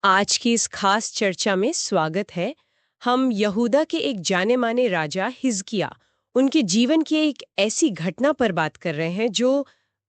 आज की इस खास चर्चा में स्वागत है। हम यहूदा के एक जाने माने राजा हिजकिया, उनके जीवन की एक ऐसी घटना पर बात कर रहे हैं जो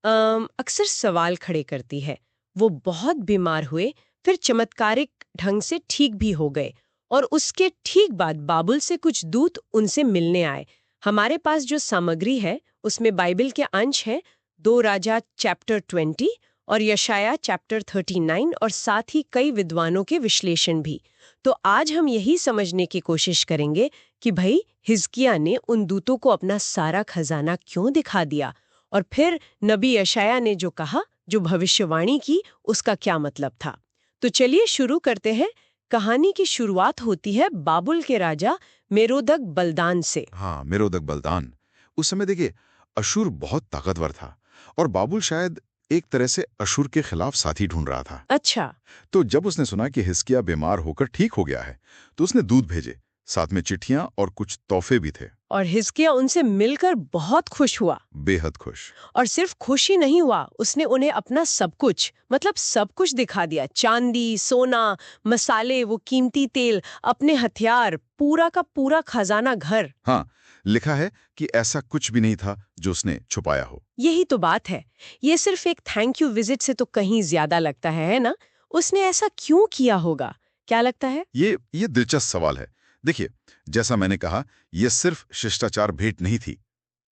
अक्सर सवाल खड़े करती है। वो बहुत बीमार हुए, फिर चमत्कारिक ढंग से ठीक भी हो गए और उसके ठीक बाद बाबुल से कुछ दूत उनसे मिलने आए। हमारे पास जो सामग्री है उसमें बाइबल के अंश हैं, 2 राजा चैप्टर 20 और यशाया चैप्टर 39 और साथ ही कई विद्वानों के विश्लेषण भी। तो आज हम यही समझने की कोशिश करेंगे कि भाई हिजकिया ने उन दूतों को अपना सारा खजाना क्यों दिखा दिया, और फिर नबी यशाया ने जो कहा, जो भविष्यवाणी की, उसका क्या मतलब था। तो चलिए शुरू करते हैं। कहानी की शुरुआत होती है बाबुल के राजा मेरोदक बलदान से। हाँ, मेरोदक बलदान। उस समय देखिए, अशुर बहुत ताकतवर था और बाबुल शायद एक तरह से अशुर के खिलाफ साथी ढूंढ रहा था। अच्छा। तो जब उसने सुना कि हिजकिय्याह बीमार होकर ठीक हो गया है, तो उसने दूत भेजे, साथ में चिट्ठियां और कुछ तोहफे भी थे। और हिजकिया उनसे मिलकर बहुत खुश हुआ। बेहद खुश। और सिर्फ खुशी नहीं हुआ, उसने उन्हें अपना सब कुछ, मतलब सब कुछ दिखा दिया। चांदी, सोना, मसाले, वो कीमती तेल, अपने हथियार, पूरा का पूरा खजाना घर। हाँ, लिखा है कि ऐसा कुछ भी नहीं था जो उसने छुपाया हो। यही तो बात है। ये सिर्फ एक थैंक यू विजिट से तो कहीं ज्यादा लगता है ना? उसने ऐसा क्यों किया होगा? क्या लगता है? ये दिलचस्प सवाल है। देखिए, जैसा मैंने कहा, यह सिर्फ शिष्टाचार भेंट नहीं थी।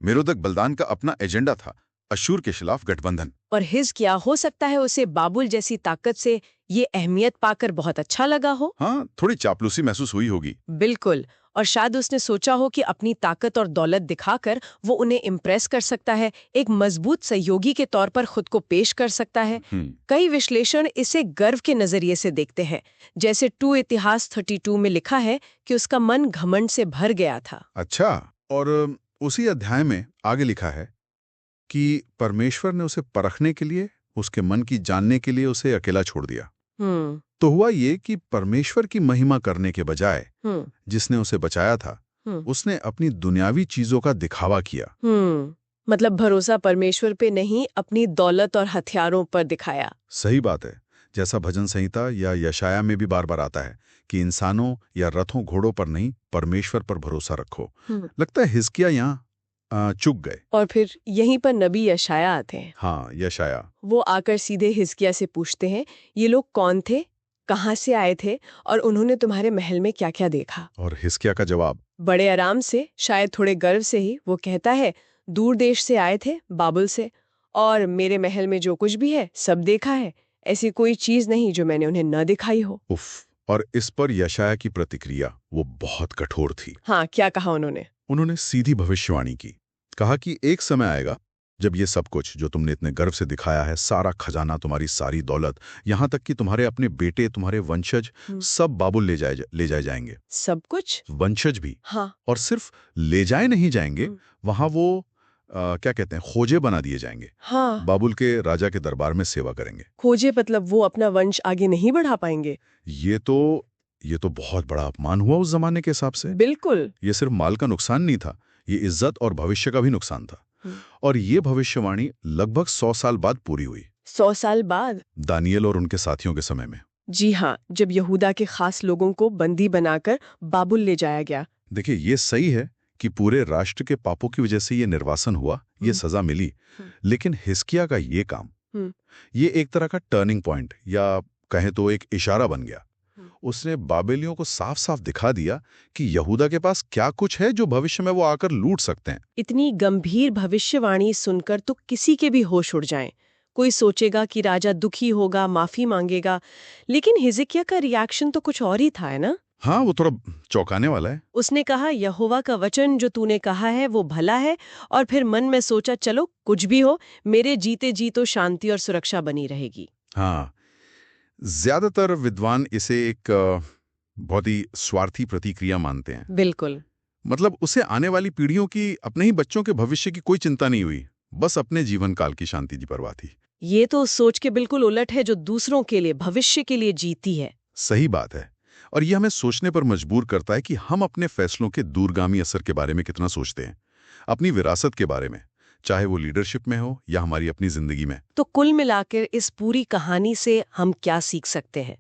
मेरोदक बलदान का अपना एजेंडा था, अशूर के खिलाफ गठबंधन। और हिजकिया, हो सकता है उसे बाबुल जैसी ताकत से ये अहमियत पाकर बहुत अच्छा लगा हो। हाँ, थोड़ी चापलूसी महसूस हुई होगी। बिल्कुल। और शायद उसने सोचा हो कि अपनी ताकत और दौलत दिखाकर वो उन्हें इम्प्रेस कर सकता है, एक मजबूत सहयोगी के तौर पर खुद को पेश कर सकता है। कई विश्लेषण इसे गर्व के नजरिए से देखते हैं, जैसे 2 इतिहास 32 में लिखा है कि उसका मन घमंड से भर गया था। अच्छा, और उसी अध्याय में आगे लिखा है कि परमेश्वर ने उसे परखने के लिए, उसके मन की जानने के लिए उसे अकेला छोड़ दिया। हम्म। तो हुआ ये कि परमेश्वर की महिमा करने के बजाय, हम्म। जिसने उसे बचाया था, हम्म। उसने अपनी दुनियावी चीजों का दिखावा किया। मतलब भरोसा परमेश्वर पे नहीं, अपनी दौलत और हथियारों पर दिखाया। सही बात है। जैसा भजन संहिता या यशाया में भी बार बार आता है कि इंसानों या रथों घोड़ों पर नहीं, परमेश्वर पर भरोसा रखो। लगता है हिजकिय्याह यहाँ चूक गए। और फिर यहीं पर नबी यशाया आते हैं। हाँ, यशाया। वो आकर सीधे हिजकिय्याह से पूछते हैं, ये लोग कौन थे, कहाँ से आए थे, और उन्होंने तुम्हारे महल में क्या क्या देखा। और हिजकिय्याह का जवाब? बड़े आराम से, शायद थोड़े गर्व से ही, वो कहता है, दूर देश से आए थे, बाबुल से, और मेरे महल में जो कुछ भी है सब देखा है। ऐसी कोई चीज नहीं जो मैंने उन्हें न दिखाई हो। उफ। और इस पर यशाया की प्रतिक्रिया वो बहुत कठोर थी। हाँ, क्या कहा उन्होंने? उन्होंने सीधी भविष्यवाणी की। कहा कि एक समय आएगा जब ये सब कुछ जो तुमने इतने गर्व से दिखाया है, सारा खजाना, तुम्हारी सारी दौलत, यहाँ तक कि तुम्हारे अपने बेटे, तुम्हारे वंशज, सब बाबुल ले जाए जाएंगे। सब कुछ? वंशज भी। हाँ। और सिर्फ ले जाए नहीं जाएंगे, वहां वो क्या कहते हैं, खोजे बना दिए जाएंगे। हाँ। बाबुल के राजा के दरबार में सेवा करेंगे। खोजे मतलब वो अपना वंश आगे नहीं बढ़ा पाएंगे? ये तो बहुत बड़ा अपमान हुआ उस जमाने के हिसाब से। बिल्कुल। ये सिर्फ माल का नुकसान नहीं था, ये इज्जत और भविष्य का भी नुकसान था। और ये भविष्यवाणी लगभग 100 साल बाद पूरी हुई। 100 साल बाद? दानियल और उनके साथियों के समय में। जी हाँ, जब यहूदा के खास लोगों को बंदी बनाकर बाबुल ले जाया गया। देखिए, ये सही है कि पूरे राष्ट्र के पापों की वजह से ये निर्वासन हुआ, ये सजा मिली। लेकिन हिजकिय्याह का ये काम, ये एक तरह का टर्निंग पॉइंट, या कहें तो एक इशारा बन गया। उसने बाबेलियों को साफ साफ दिखा दिया कि यहूदा के पास क्या कुछ है जो भविष्य में वो आकर लूट सकते हैं। इतनी गंभीर भविष्यवाणी सुनकर तो किसी के भी होश उड़ जाएं। कोई सोचेगा कि राजा दुखी होगा, माफी मांगेगा, लेकिन हिजकिय्याह का रिएक्शन तो कुछ और ही था, है ना? हाँ, वो थोड़ा चौंकाने वाला है। उसने कहा, यहोवा का वचन जो तूने कहा है वो भला है, और फिर मन में सोचा, चलो कुछ भी हो, मेरे जीते जी तो शांति और सुरक्षा बनी रहेगी। हाँ, ज्यादातर विद्वान इसे एक बहुत ही स्वार्थी प्रतिक्रिया मानते हैं। बिल्कुल। मतलब उसे आने वाली पीढ़ियों की, अपने ही बच्चों के भविष्य की कोई चिंता नहीं हुई, बस अपने जीवन काल की शांति की परवाह थी। ये तो सोच के बिल्कुल उलट है जो दूसरों के लिए, भविष्य के लिए जीती है। सही बात है। और ये हमें सोचने पर मजबूर करता है कि हम अपने फैसलों के दूरगामी असर के बारे में कितना सोचते हैं, अपनी विरासत के बारे में, चाहे वो लीडरशिप में हो या हमारी अपनी जिंदगी में। तो कुल मिलाकर इस पूरी कहानी से हम क्या सीख सकते हैं?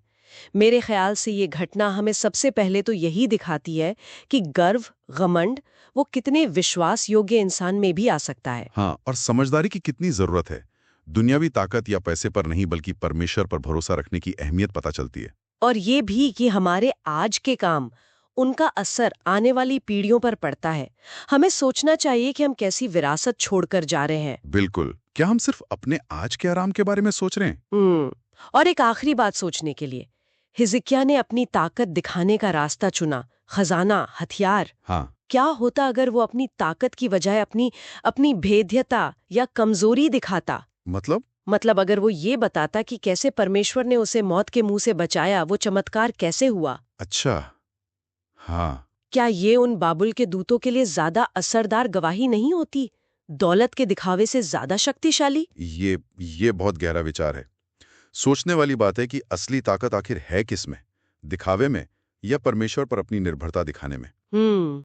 मेरे ख्याल से ये घटना हमें सबसे पहले तो यही दिखाती है कि गर्व, घमंड, वो कितने विश्वास योग्य इंसान में भी आ सकता है। हाँ, और समझदारी की कितनी जरूरत है। दुनियावी ताकत या पैसे पर नहीं बल्कि परमेश्वर पर भरोसा रखने की अहमियत पता चलती है। और ये भी कि हमारे आज के काम, उनका असर आने वाली पीढ़ियों पर पड़ता है। हमें सोचना चाहिए कि हम कैसी विरासत छोड़कर जा रहे हैं। बिल्कुल। क्या हम सिर्फ अपने आज के आराम के बारे में सोच रहे हैं? और एक आखिरी बात सोचने के लिए, हिजकिय्याह ने अपनी ताकत दिखाने का रास्ता चुना, खजाना, हथियार। हाँ। क्या होता अगर वो अपनी ताकत की बजाय अपनी अपनी भेद्यता या कमजोरी दिखाता? मतलब अगर वो ये बताता कि कैसे परमेश्वर ने उसे मौत के मुंह से बचाया, वो चमत्कार कैसे हुआ। अच्छा। हाँ। क्या ये उन बाबुल के दूतों के लिए ज्यादा असरदार गवाही नहीं होती, दौलत के दिखावे से ज्यादा शक्तिशाली? ये बहुत गहरा विचार है। सोचने वाली बात है कि असली ताकत आखिर है किसमें? दिखावे में या परमेश्वर पर अपनी निर्भरता दिखाने में?